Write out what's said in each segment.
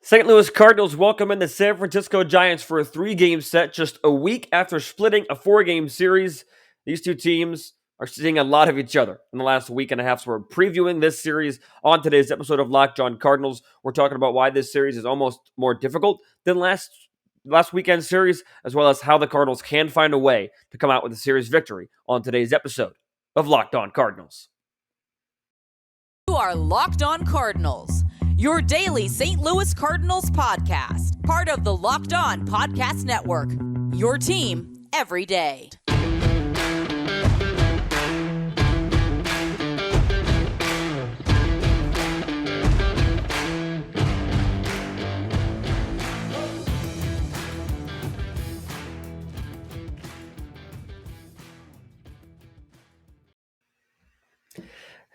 St. Louis Cardinals welcome in the San Francisco Giants for a three-game set just a week after splitting a four-game series. These two teams are seeing a lot of each other in the last week and a half, so we're previewing this series on today's episode of Locked On Cardinals. We're talking about why this series is almost more difficult than last weekend's series, as well as how the Cardinals can find a way to come out with a series victory on today's episode of Locked On Cardinals. You are Locked On Cardinals, your daily St. Louis Cardinals podcast, part of the Locked On Podcast Network, your team every day.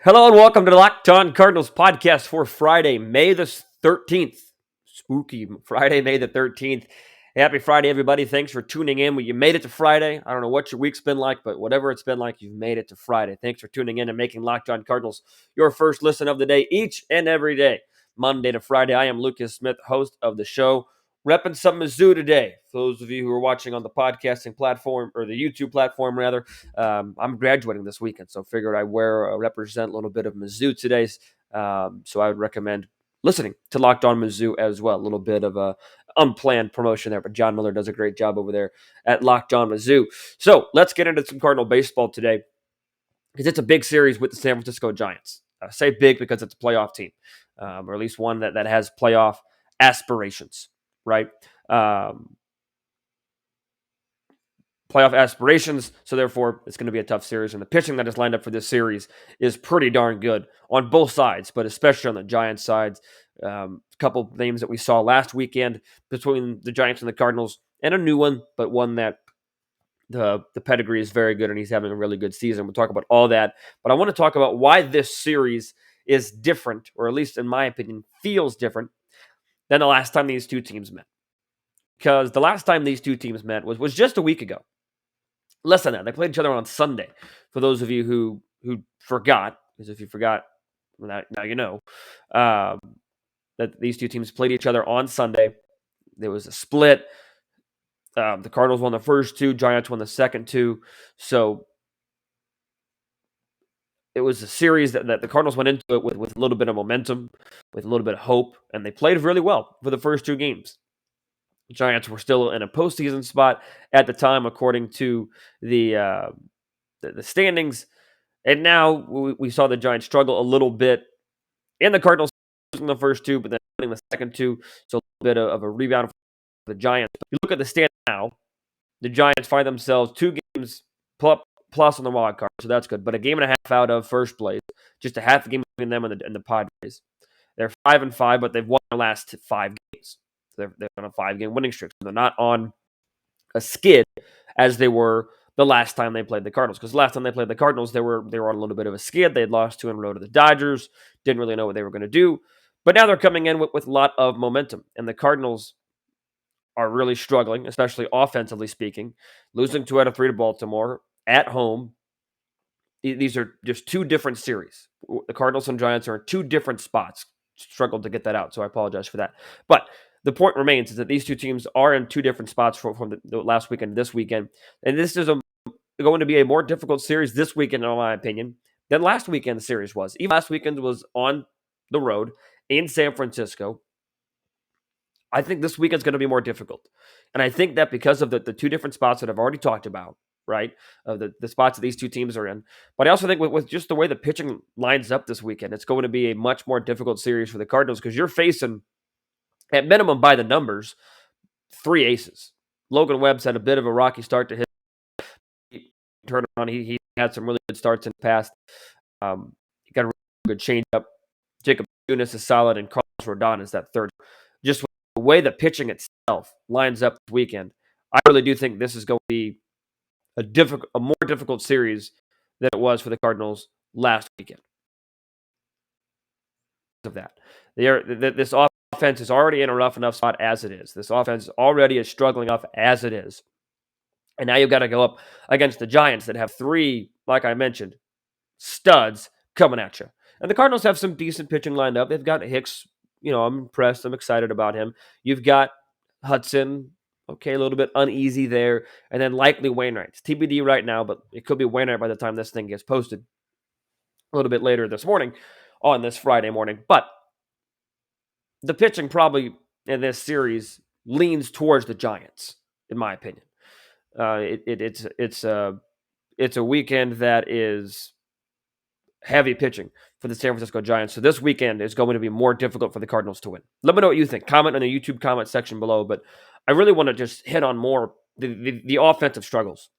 Hello and welcome to the Locked On Cardinals podcast for Friday, May the 13th. Spooky Friday, May the 13th. Happy Friday, everybody. Thanks for tuning in. You made it to Friday. I don't know what your week's been like, but whatever it's been like, you've made it to Friday. Thanks for tuning in and making Locked On Cardinals your first listen of the day each and every day, Monday to Friday. I am Lucas Smith, host of the show, repping some Mizzou today. For those of you who are watching on the podcasting platform, or the YouTube platform, rather, I'm graduating this weekend, so figured I'd represent a little bit of Mizzou today. So I would recommend listening to Locked On Mizzou as well. A little bit of a unplanned promotion there, but John Miller does a great job over there at Locked On Mizzou. So let's get into some Cardinal baseball today, because it's a big series with the San Francisco Giants. I say big because it's a playoff team, or at least one that has playoff aspirations, right? Playoff aspirations, so therefore it's going to be a tough series. And the pitching that is lined up for this series is pretty darn good on both sides, but especially on the Giants side. A couple of names that we saw last weekend between the Giants and the Cardinals, and a new one, but one that the pedigree is very good, and he's having a really good season. We'll talk about all that, but I want to talk about why this series is different, or at least in my opinion, feels different than the last time these two teams met. Because the last time these two teams met was just a week ago. Less than that. They played each other on Sunday. For those of you who forgot, because if you forgot, now you know, that these two teams played each other on Sunday. There was a split. The Cardinals won the first two. Giants won the second two. So it was a series that the Cardinals went into it with a little bit of momentum, with a little bit of hope, and they played really well for the first two games. The Giants were still in a postseason spot at the time, according to the standings. And now we saw the Giants struggle a little bit, and the Cardinals in the first two, but then winning the second two. So a little bit of a rebound for the Giants. But you look at the stand now, the Giants find themselves 2 games plus on the wild card, so that's good. But a game and a half out of first place, just a half a game between them and the Padres. They're 5-5, but they've won their last 5 games. They're on a 5-game winning streak. So they're not on a skid as they were the last time they played the Cardinals. Because last time they played the Cardinals, they were on a little bit of a skid. They had lost 2 in a row to the Dodgers. Didn't really know what they were going to do. But now they're coming in with a lot of momentum. And the Cardinals are really struggling, especially offensively speaking. Losing 2 out of 3 to Baltimore at home. These are just 2 different series. The Cardinals and Giants are in 2 different spots. Struggled to get that out, so I apologize for that. But the point remains is that these two teams are in 2 different spots from the last weekend to this weekend. And this is going to be a more difficult series this weekend, in my opinion, than last weekend's series was. Even last weekend was on the road in San Francisco. I think this weekend's going to be more difficult. And I think that because of the 2 different spots that I've already talked about, right, of the spots that these two teams are in. But I also think with just the way the pitching lines up this weekend, it's going to be a much more difficult series for the Cardinals, because you're facing, at minimum by the numbers, 3 aces. Logan Webb's had a bit of a rocky start to his turnaround. He had some really good starts in the past. He got a really good changeup. Jacob Junis is solid, and Carlos Rodon is that third. Just the way the pitching itself lines up this weekend, I really do think this is going to be a more difficult series than it was for the Cardinals last weekend. Of that, this offense is already in a rough enough spot as it is. This offense already is struggling enough as it is. And now you've got to go up against the Giants that have 3, like I mentioned, studs coming at you. And the Cardinals have some decent pitching lined up. They've got Hicks I'm impressed. I'm excited about him. You've got Hudson, okay, a little bit uneasy there, and then likely Wainwright. It's TBD right now, but it could be Wainwright by the time this thing gets posted a little bit later this morning on this Friday morning. But the pitching probably in this series leans towards the Giants, in my opinion. It's a weekend that is heavy pitching for the San Francisco Giants. So this weekend is going to be more difficult for the Cardinals to win. Let me know what you think. Comment in the YouTube comment section below. But I really want to just hit on more the offensive struggles.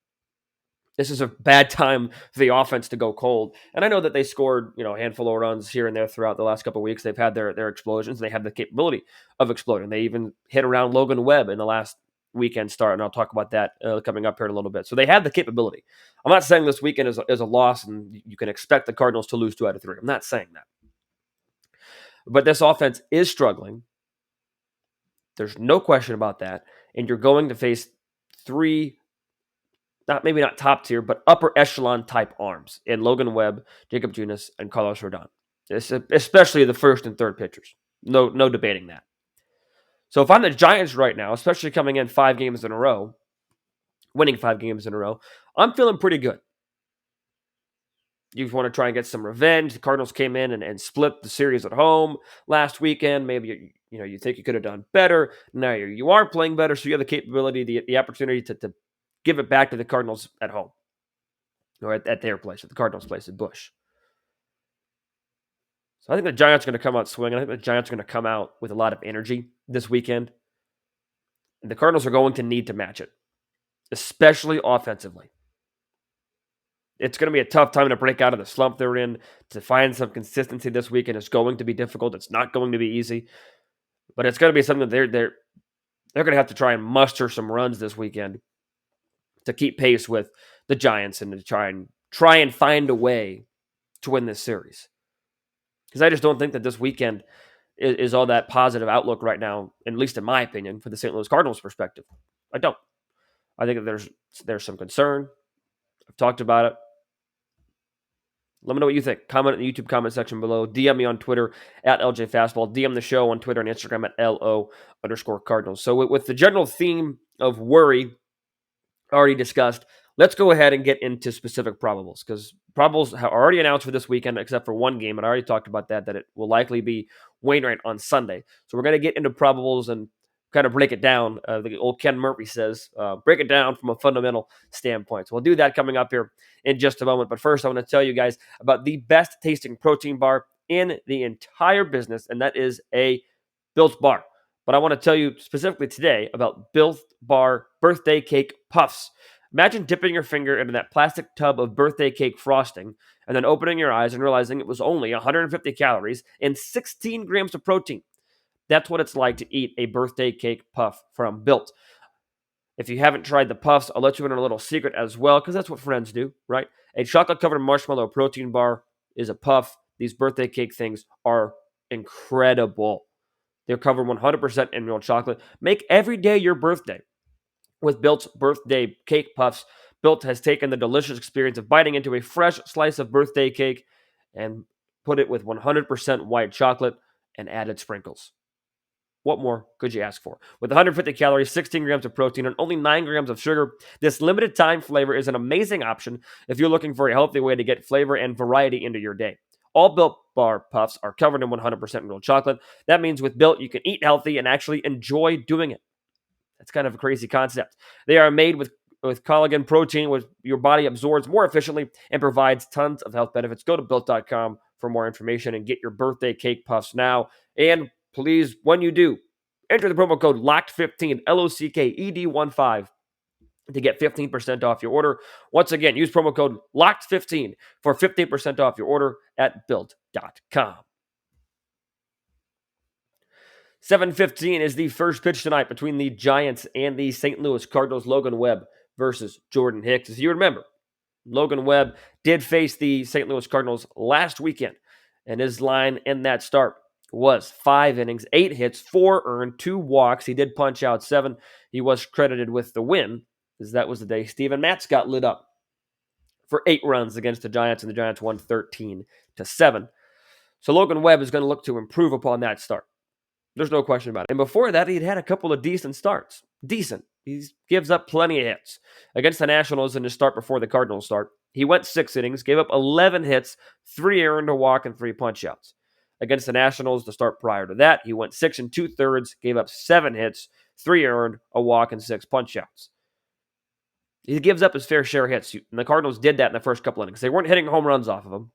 This is a bad time for the offense to go cold. And I know that they scored, a handful of runs here and there throughout the last couple of weeks. They've had their explosions. They have the capability of exploding. They even hit around Logan Webb in the last weekend start, and I'll talk about that coming up here in a little bit. So they have the capability. I'm not saying this weekend is a loss and you can expect the Cardinals to lose 2 out of 3. I'm not saying that. But this offense is struggling. There's no question about that. And you're going to face 3 maybe not top tier, but upper echelon type arms in Logan Webb, Jacob Junis, and Carlos Rodon. Especially the first and third pitchers. No debating that. So if I'm the Giants right now, especially coming in 5 games in a row, winning 5 games in a row, I'm feeling pretty good. You want to try and get some revenge. The Cardinals came in and split the series at home last weekend. Maybe you think you could have done better. Now you are playing better, so you have the capability, the opportunity to give it back to the Cardinals at home. Or at their place, at the Cardinals' place at Busch. So I think the Giants are going to come out swinging. I think the Giants are going to come out with a lot of energy this weekend. And the Cardinals are going to need to match it, especially offensively. It's going to be a tough time to break out of the slump they're in. To find some consistency this weekend is going to be difficult. It's not going to be easy. But it's going to be something that they're going to have to try and muster some runs this weekend to keep pace with the Giants and to try and find a way to win this series. Because I just don't think that this weekend is all that positive outlook right now, at least in my opinion, for the St. Louis Cardinals perspective. I don't. I think that there's some concern. I've talked about it. Let me know what you think. Comment in the YouTube comment section below. DM me on Twitter at LJ Fastball. DM the show on Twitter and Instagram at LO_Cardinals. So with the general theme of worry already discussed, let's go ahead and get into specific probables, because probables are already announced for this weekend, except for one game, and I already talked about that it will likely be Wainwright on Sunday. So we're going to get into probables and kind of break it down. The old Ken Murphy says, break it down from a fundamental standpoint. So we'll do that coming up here in just a moment. But first, I want to tell you guys about the best tasting protein bar in the entire business, and that is a Built Bar. But I want to tell you specifically today about Built Bar birthday cake puffs. Imagine dipping your finger into that plastic tub of birthday cake frosting and then opening your eyes and realizing it was only 150 calories and 16 grams of protein. That's what it's like to eat a birthday cake puff from Built. If you haven't tried the puffs, I'll let you in on a little secret as well, because that's what friends do, right? A chocolate-covered marshmallow protein bar is a puff. These birthday cake things are incredible. They're covered 100% in real chocolate. Make every day your birthday with Built's birthday cake puffs. Built has taken the delicious experience of biting into a fresh slice of birthday cake and put it with 100% white chocolate and added sprinkles. What more could you ask for? With 150 calories, 16 grams of protein, and only 9 grams of sugar, this limited time flavor is an amazing option if you're looking for a healthy way to get flavor and variety into your day. All Built Bar puffs are covered in 100% real chocolate. That means with Built, you can eat healthy and actually enjoy doing it. That's kind of a crazy concept. They are made with collagen protein, which your body absorbs more efficiently and provides tons of health benefits. Go to Built.com for more information and get your birthday cake puffs now. And please, when you do, enter the promo code LOCKED15, LOCKED15, to get 15% off your order. Once again, use promo code LOCKED15 for 15% off your order at Built.com. 7:15 is the first pitch tonight between the Giants and the St. Louis Cardinals. Logan Webb versus Jordan Hicks. As you remember, Logan Webb did face the St. Louis Cardinals last weekend, and his line in that start was 5 innings, 8 hits, 4 earned, 2 walks. He did punch out 7. He was credited with the win, as that was the day Steven Matz got lit up for 8 runs against the Giants, and the Giants won 13-7. So Logan Webb is going to look to improve upon that start. There's no question about it. And before that, he'd had a couple of decent starts. Decent. He gives up plenty of hits. Against the Nationals in his start before the Cardinals start, he went 6 innings, gave up 11 hits, 3 earned, a walk, and 3 punchouts. Against the Nationals, the start prior to that, he went 6 2/3, gave up 7 hits, 3 earned, a walk, and 6 punchouts. He gives up his fair share of hits, and the Cardinals did that in the first couple innings. They weren't hitting home runs off of him,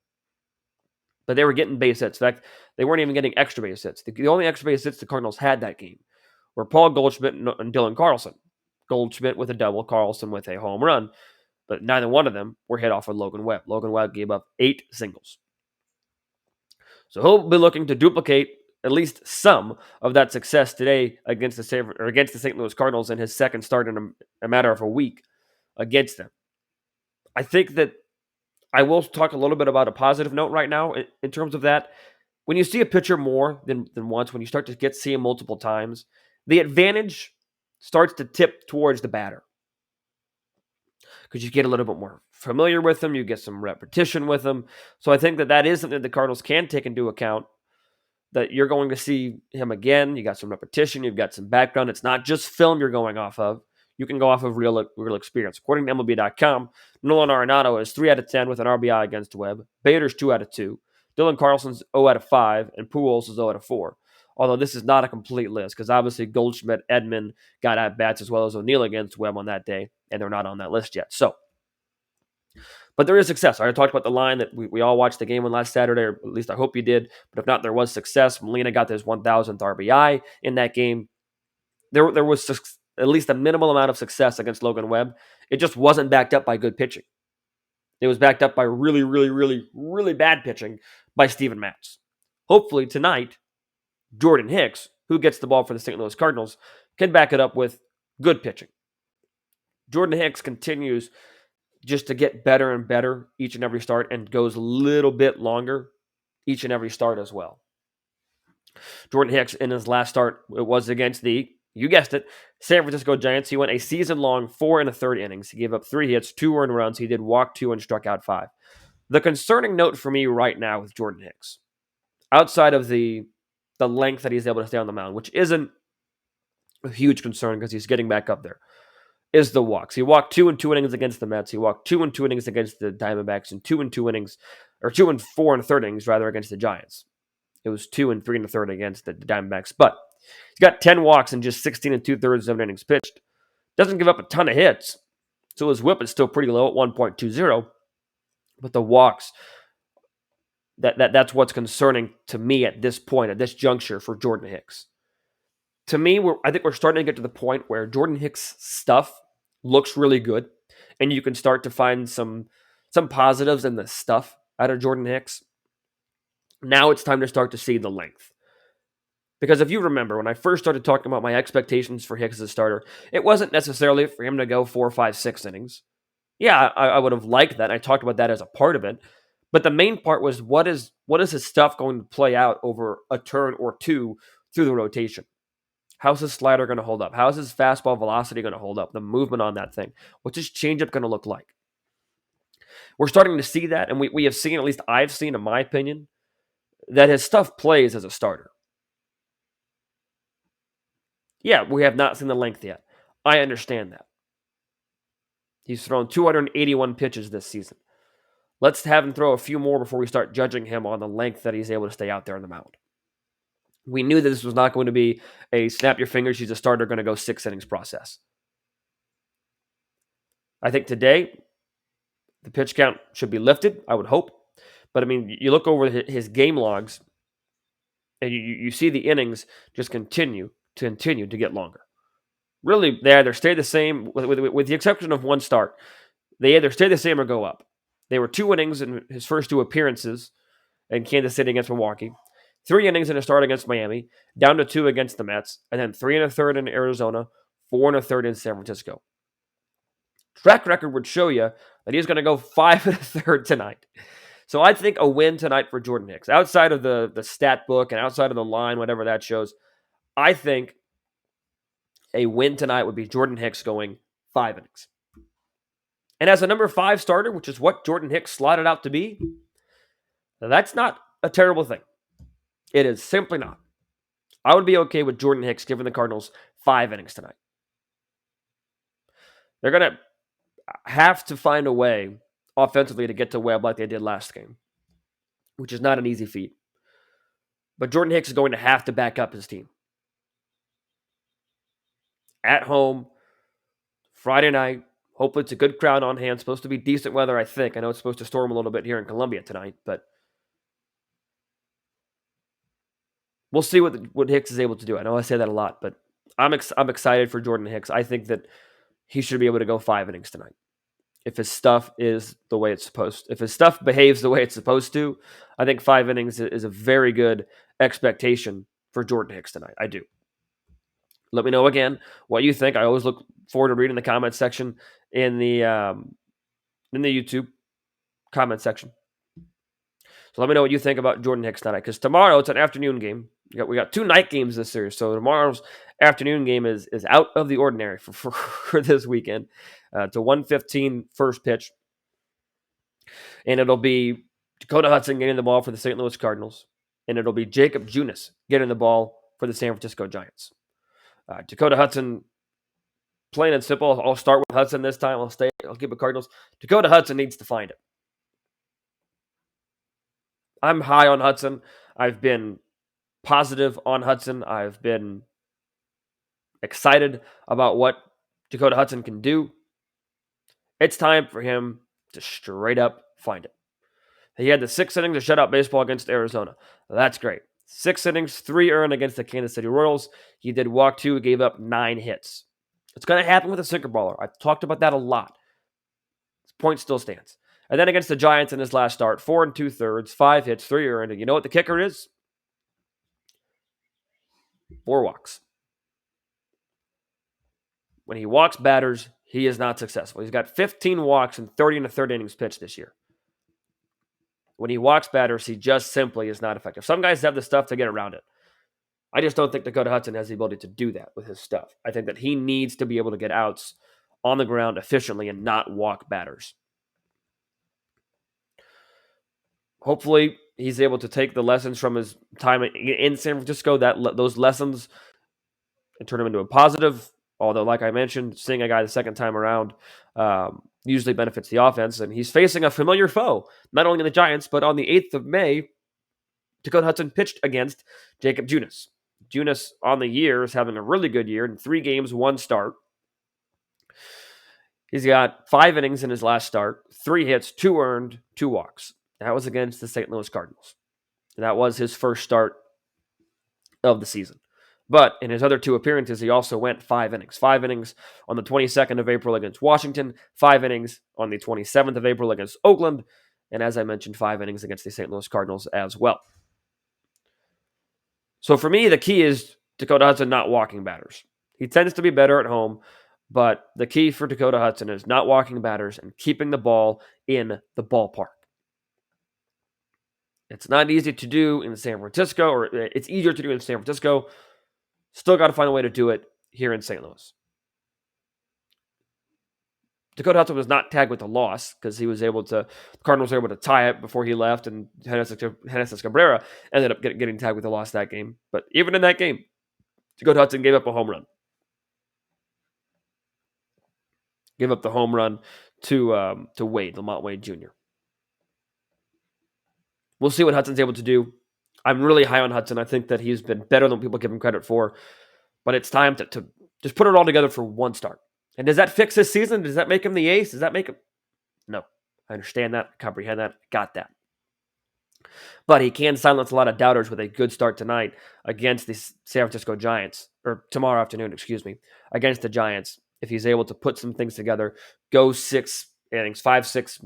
but they were getting base hits. In fact, they weren't even getting extra base hits. The only extra base hits the Cardinals had that game were Paul Goldschmidt and Dylan Carlson. Goldschmidt with a double, Carlson with a home run, but neither one of them were hit off of Logan Webb. Logan Webb gave up 8 singles. So he'll be looking to duplicate at least some of that success today against the St. Louis Cardinals in his second start in a matter of a week against them. I think that I will talk a little bit about a positive note right now in terms of that. When you see a pitcher more than once, when you start to see him multiple times, the advantage starts to tip towards the batter. Because you get a little bit more familiar with him, you get some repetition with him. So I think that is something the Cardinals can take into account, that you're going to see him again. You got some repetition, you've got some background. It's not just film you're going off of. You can go off of real experience. According to MLB.com, Nolan Arenado is 3 out of 10 with an RBI against Webb. Bader's 2 out of 2. Dylan Carlson's 0 out of 5, and Pujols is 0 out of 4. Although this is not a complete list, because obviously Goldschmidt, Edman got at-bats as well as O'Neill against Webb on that day, and they're not on that list yet. So, but there is success. I already talked about the line that we all watched the game on last Saturday, or at least I hope you did. But if not, there was success. Molina got his 1,000th RBI in that game. There was at least a minimal amount of success against Logan Webb. It just wasn't backed up by good pitching. It was backed up by really, really, really, really bad pitching by Steven Matz. Hopefully tonight, Jordan Hicks, who gets the ball for the St. Louis Cardinals, can back it up with good pitching. Jordan Hicks continues just to get better and better each and every start, and goes a little bit longer each and every start as well. Jordan Hicks, in his last start, it was against you guessed it, San Francisco Giants. He went a season-long 4 1/3 innings. He gave up 3 hits, 2 earned runs. He did walk 2 and struck out 5. The concerning note for me right now with Jordan Hicks, outside of the length that he's able to stay on the mound, which isn't a huge concern because he's getting back up there, is the walks. He walked 2 and 2 innings against the Mets. He walked 2 and 2 innings against the Diamondbacks, and 2 and 4 1/3 innings rather against the Giants. It was 2 and 3 1/3 against the Diamondbacks, but he's got 10 walks in just 16 2/3 of innings pitched. Doesn't give up a ton of hits, so his whip is still pretty low at 1.20. But the walks, that's what's concerning to me at this point, at this juncture for Jordan Hicks. To me, I think we're starting to get to the point where Jordan Hicks' stuff looks really good, and you can start to find some positives in the stuff out of Jordan Hicks. Now it's time to start to see the length. Because if you remember, when I first started talking about my expectations for Hicks as a starter, it wasn't necessarily for him to go 4, 5, 6 innings. Yeah, I would have liked that. I talked about that as a part of it. But the main part was what is his stuff going to play out over a turn or two through the rotation? How's his slider going to hold up? How's his fastball velocity going to hold up? The movement on that thing. What's his changeup going to look like? We're starting to see that, and we have seen, at least I've seen, in my opinion, that his stuff plays as a starter. Yeah, we have not seen the length yet. I understand that. He's thrown 281 pitches this season. Let's have him throw a few more before we start judging him on the length that he's able to stay out there on the mound. We knew that this was not going to be a snap your fingers, he's a starter, going to go 6 innings process. I think today, the pitch count should be lifted, I would hope. But, I mean, you look over his game logs, and you see the innings just continue to get longer. Really, they either stay the same, with the exception of one start. They either stay the same or go up. They were 2 innings in his first 2 appearances in Kansas City against Milwaukee, 3 innings in a start against Miami, down to 2 against the Mets, and then 3 1/3 in Arizona, 4 1/3 in San Francisco. Track record would show you that he's going to go 5 1/3 tonight. So I think a win tonight for Jordan Hicks, outside of the stat book and outside of the line, whatever that shows, I think a win tonight would be Jordan Hicks going 5 innings. And as a number 5 starter, which is what Jordan Hicks slotted out to be, that's not a terrible thing. It is simply not. I would be okay with Jordan Hicks giving the Cardinals 5 innings tonight. They're going to have to find a way offensively to get to Webb like they did last game, which is not an easy feat. But Jordan Hicks is going to have to back up his team. At home, Friday night. Hopefully it's a good crowd on hand. It's supposed to be decent weather, I think. I know it's supposed to storm a little bit here in Columbia tonight, but we'll see what Hicks is able to do. I know I say that a lot, but I'm excited for Jordan Hicks. I think that he should be able to go 5 innings tonight. If his stuff is the way it's supposed to. If his stuff behaves the way it's supposed to, I think 5 innings is a very good expectation for Jordan Hicks tonight. I do. Let me know again what you think. I always look forward to reading the comment section in the YouTube comment section. So let me know what you think about Jordan Hicks tonight, because tomorrow it's an afternoon game. We got 2 night games this series, so tomorrow's afternoon game is out of the ordinary for this weekend. It's a 1:15 first pitch, and it'll be Dakota Hudson getting the ball for the St. Louis Cardinals, and it'll be Jacob Junis getting the ball for the San Francisco Giants. Dakota Hudson, plain and simple. I'll start with Hudson this time. I'll keep it Cardinals. Dakota Hudson needs to find it. I'm high on Hudson. I've been positive on Hudson. I've been excited about what Dakota Hudson can do. It's time for him to straight up find it. He had the 6 innings of shutout baseball against Arizona. That's great. 6 innings, 3 earned against the Kansas City Royals. He did walk 2, gave up 9 hits. It's going to happen with a sinker baller. I've talked about that a lot. This point still stands. And then against the Giants in his last start, 4 2/3, 5 hits, 3 earned. And you know what the kicker is? 4 walks. When he walks batters, he is not successful. He's got 15 walks and 30 1/3 innings pitched this year. When he walks batters, he just simply is not effective. Some guys have the stuff to get around it. I just don't think Dakota Hudson has the ability to do that with his stuff. I think that he needs to be able to get outs on the ground efficiently and not walk batters. Hopefully, he's able to take the lessons from his time in San Francisco, those lessons, and turn them into a positive. Although, like I mentioned, seeing a guy the second time around usually benefits the offense. And he's facing a familiar foe, not only in the Giants, but on the 8th of May, Dakota Hudson pitched against Jacob Junis. Junis on the year is having a really good year in 3 games, 1 start. He's got 5 innings in his last start, 3 hits, 2 earned, 2 walks. That was against the St. Louis Cardinals. And that was his first start of the season. But in his other 2 appearances, he also went 5 innings. 5 innings on the 22nd of April against Washington, 5 innings on the 27th of April against Oakland, and as I mentioned, 5 innings against the St. Louis Cardinals as well. So for me, the key is Dakota Hudson not walking batters. He tends to be better at home, but the key for Dakota Hudson is not walking batters and keeping the ball in the ballpark. It's not easy to do in San Francisco, or it's easier to do in San Francisco. Still got to find a way to do it here in St. Louis. Dakota Hudson was not tagged with a loss because the Cardinals were able to tie it before he left, and Hernandez Cabrera ended up getting tagged with a loss that game. But even in that game, Dakota Hudson gave up a home run. Gave up the home run to Lamont Wade Jr. We'll see what Hudson's able to do. I'm really high on Hudson. I think that he's been better than people give him credit for. But it's time to just put it all together for 1 start. And does that fix his season? Does that make him the ace? Does that make him? No. I understand that. Comprehend that. Got that. But he can silence a lot of doubters with a good start tonight against the San Francisco Giants. Or tomorrow afternoon, against the Giants. If he's able to put some things together, go 6 innings, 5, 6,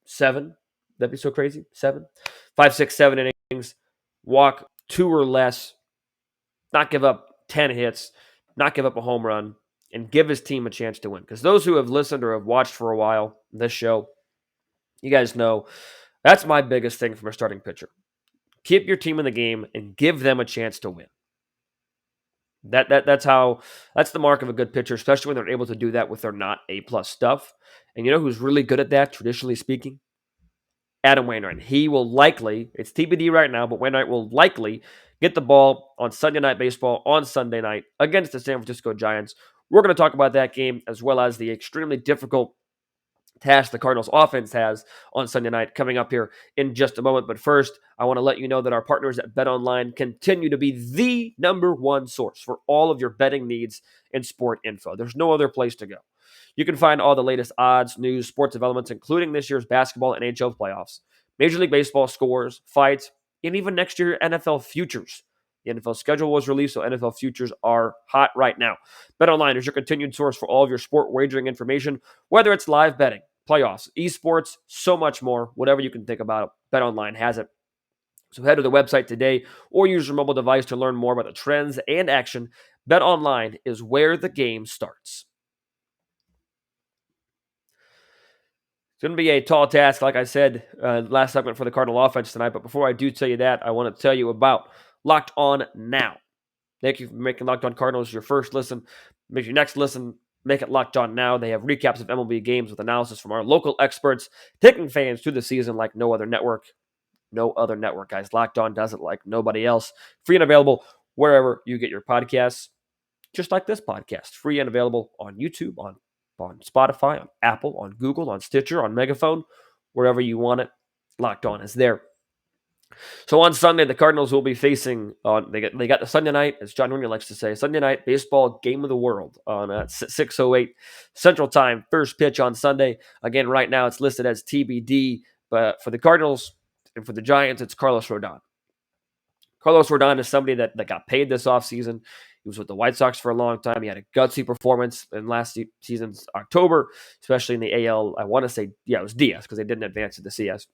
7. That'd be so crazy. 7. 5, 6, 7 innings. Walk 2 or less. Not give up 10 hits. Not give up a home run. And give his team a chance to win. Because those who have listened or have watched for a while this show, you guys know that's my biggest thing from a starting pitcher. Keep your team in the game and give them a chance to win. That's the mark of a good pitcher, especially when they're able to do that with their not A+ stuff. And you know who's really good at that, traditionally speaking? Adam Wainwright. He will likely, it's TBD right now, but Wainwright will likely get the ball on Sunday Night Baseball on Sunday night against the San Francisco Giants. We're going to talk about that game as well as the extremely difficult task the Cardinals offense has on Sunday night coming up here in just a moment. But first, I want to let you know that our partners at BetOnline continue to be the number one source for all of your betting needs and sport info. There's no other place to go. You can find all the latest odds, news, sports developments, including this year's basketball and NHL playoffs, Major League Baseball scores, fights, and even next year NFL futures. The NFL schedule was released, so NFL futures are hot right now. BetOnline is your continued source for all of your sport wagering information, whether it's live betting, playoffs, esports, so much more. Whatever you can think about, BetOnline has it. So head to the website today or use your mobile device to learn more about the trends and action. BetOnline is where the game starts. It's going to be a tall task, like I said, last segment for the Cardinal offense tonight. But before I do tell you that, I want to tell you about Locked On Now. Thank you for making Locked On Cardinals your first listen. Make your next listen, make it Locked On Now. They have recaps of MLB games with analysis from our local experts, taking fans through the season like no other network. No other network, guys. Locked On does it like nobody else. Free and available wherever you get your podcasts, just like this podcast. Free and available on YouTube, on Spotify, on Apple, on Google, on Stitcher, on Megaphone, wherever you want it. Locked On is there. So on Sunday, the Cardinals will be facing, they got the Sunday night, as John Ringer likes to say, Sunday night baseball game of the world on 6:08 Central Time, first pitch on Sunday. Again, right now it's listed as TBD, but for the Cardinals and for the Giants, it's Carlos Rodon. Carlos Rodon is somebody that got paid this offseason. He was with the White Sox for a long time. He had a gutsy performance in last season's October, especially in the AL. I want to say, it was DS because they didn't advance to the CS.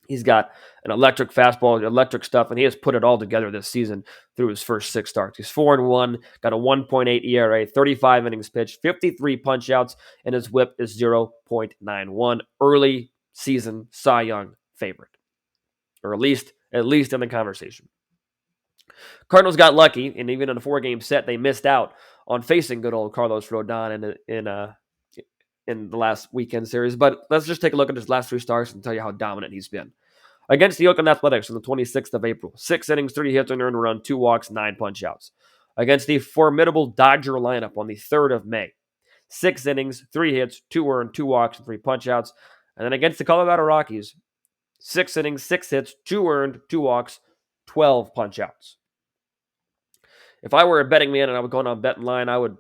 He's got an electric fastball, electric stuff, and he has put it all together this season through his first 6 starts. He's 4-1, got a 1.8 ERA, 35 innings pitched, 53 punch-outs, and his whip is 0.91. Early season Cy Young favorite, or at least in the conversation. Cardinals got lucky, and even in a 4-game set, they missed out on facing good old Carlos Rodon in the last weekend series. But let's just take a look at his last 3 starts and tell you how dominant he's been. Against the Oakland Athletics on the 26th of April, 6 innings, 3 hits, an earned run, 2 walks, 9 punch-outs. Against the formidable Dodger lineup on the 3rd of May, 6 innings, 3 hits, 2 earned, 2 walks, and 3 punch-outs. And then against the Colorado Rockies, 6 innings, 6 hits, 2 earned, 2 walks, 12 punch-outs. If I were a betting man and I was going on BetOnline, I would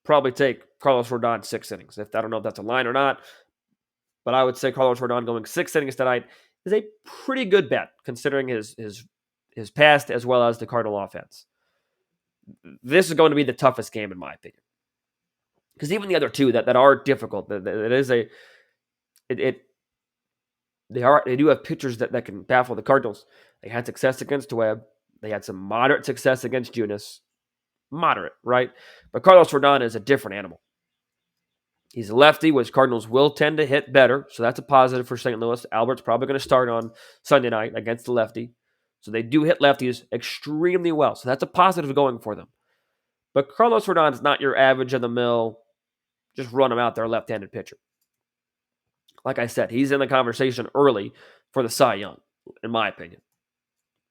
probably take Carlos Rodon 6 innings. I don't know if that's a line or not, but I would say Carlos Rodon going 6 innings tonight is a pretty good bet considering his past as well as the Cardinal offense. This is going to be the toughest game in my opinion, because even the other two that are difficult, they do have pitchers that can baffle the Cardinals. They had success against Webb. They had some moderate success against Junis. Moderate, right? But Carlos Rodon is a different animal. He's a lefty, which Cardinals will tend to hit better, so that's a positive for St. Louis. Albert's probably going to start on Sunday night against the lefty. So they do hit lefties extremely well, so that's a positive going for them. But Carlos Rodon is not your average of the mill, just run him out there left-handed pitcher. Like I said, he's in the conversation early for the Cy Young, in my opinion.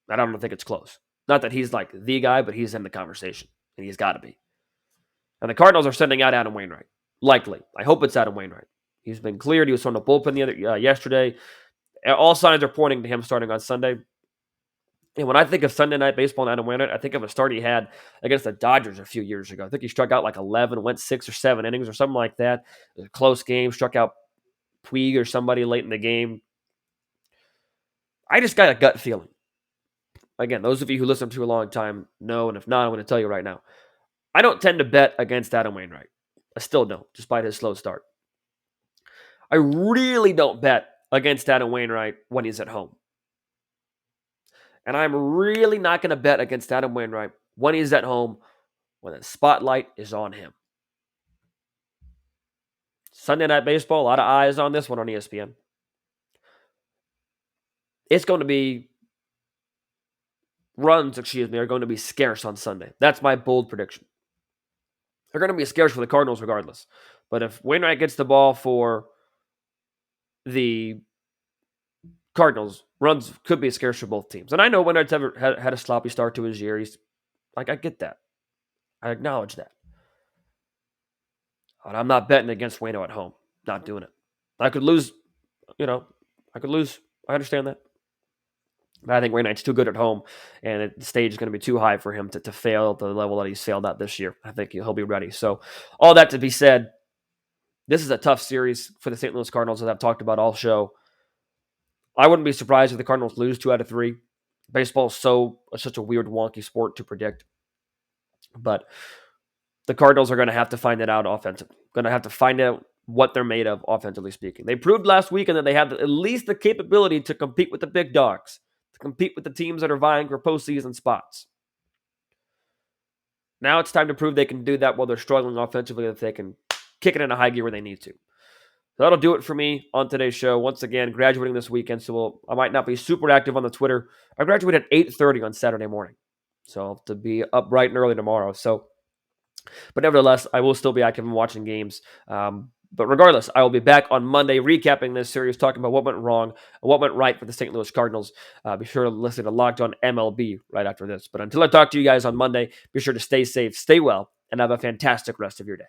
I don't think it's close. Not that he's like the guy, but he's in the conversation, and he's got to be. And the Cardinals are sending out Adam Wainwright. Likely. I hope it's Adam Wainwright. He's been cleared. He was from the bullpen yesterday. All signs are pointing to him starting on Sunday. And when I think of Sunday night baseball and Adam Wainwright, I think of a start he had against the Dodgers a few years ago. I think he struck out like 11, went 6 or 7 innings or something like that. It was a close game, struck out Puig or somebody late in the game. I just got a gut feeling. Again, those of you who listen to a long time know, and if not, I'm going to tell you right now. I don't tend to bet against Adam Wainwright. I still don't, despite his slow start. I really don't bet against Adam Wainwright when he's at home. And I'm really not going to bet against Adam Wainwright when he's at home, when the spotlight is on him. Sunday Night Baseball, a lot of eyes on this one on ESPN. Runs are going to be scarce on Sunday. That's my bold prediction. They're going to be scarce for the Cardinals regardless. But if Wainwright gets the ball for the Cardinals runs could be scarce for both teams. And I know Wainwright's ever had a sloppy start to his year. He's like, I get that. I acknowledge that. But I'm not betting against Waino at home. Not doing it. I could lose, I could lose. I understand that. But I think Wainwright's too good at home, and the stage is going to be too high for him to fail at the level that he's failed at this year. I think he'll be ready. So, all that to be said, this is a tough series for the St. Louis Cardinals, as I've talked about all show. I wouldn't be surprised if the Cardinals lose 2 out of 3. Baseball is such a weird, wonky sport to predict. But the Cardinals are going to have to find it out offensively. Going to have to find out what they're made of, offensively speaking. They proved last weekend that they have at least the capability to compete with the big dogs, to compete with the teams that are vying for postseason spots. Now it's time to prove they can do that while they're struggling offensively, that they can kick it in a high gear where they need to. So that'll do it for me on today's show. Once again, graduating this weekend, so I might not be super active on the Twitter. I graduate at 8:30 on Saturday morning, so I'll have to be up bright and early tomorrow. But nevertheless, I will still be active in watching games. But regardless, I will be back on Monday recapping this series, talking about what went wrong and what went right for the St. Louis Cardinals. Be sure to listen to Locked On MLB right after this. But until I talk to you guys on Monday, be sure to stay safe, stay well, and have a fantastic rest of your day.